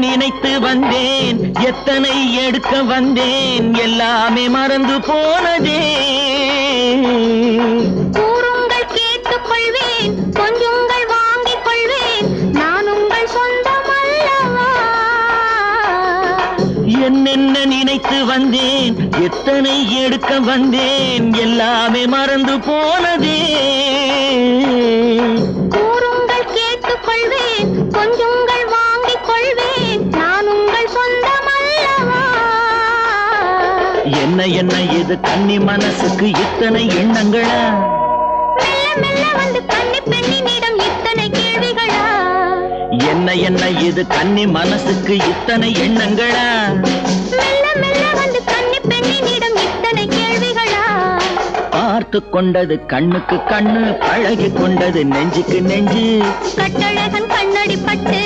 நினைத்து வந்தேன் எத்தனை எடுக்க வந்தேன் எல்லாமே மறந்து போனதே கூறுங்கள் கேட்டுக் கொள்வேன் கொஞ்சங்கள் வாங்கிக் கொள்வேன் நான் உங்கள் சொந்தம் அல்லவா என்னென்ன நினைத்து வந்தேன் எத்தனை எடுக்க வந்தேன் எல்லாமே மறந்து போனதே கூறுங்கள் கேட்டுக் கொள்வேன் கொஞ்சங்கள் வாங்கிக் கொள்வேன் நான் உங்கள் சொந்தம் அல்லவா என்ன என்ன இது கன்னி மனசுக்கு இத்தனை எண்ணங்களா மெல்ல மெல்ல வந்து கன்னி பெண்ணினிடம் இத்தனை கேள்விகளா என்ன என்ன இது கன்னி மனசுக்கு இத்தனை எண்ணங்களா மெல்ல மெல்ல வந்து கன்னி பெண்ணினிடம் இத்தனை கேள்விகளா பார்த்து கொண்டது கண்ணுக்கு கண்ணு பழகி கொண்டது நெஞ்சுக்கு நெஞ்சு கட்டழகன் கண்ணடி பட்டு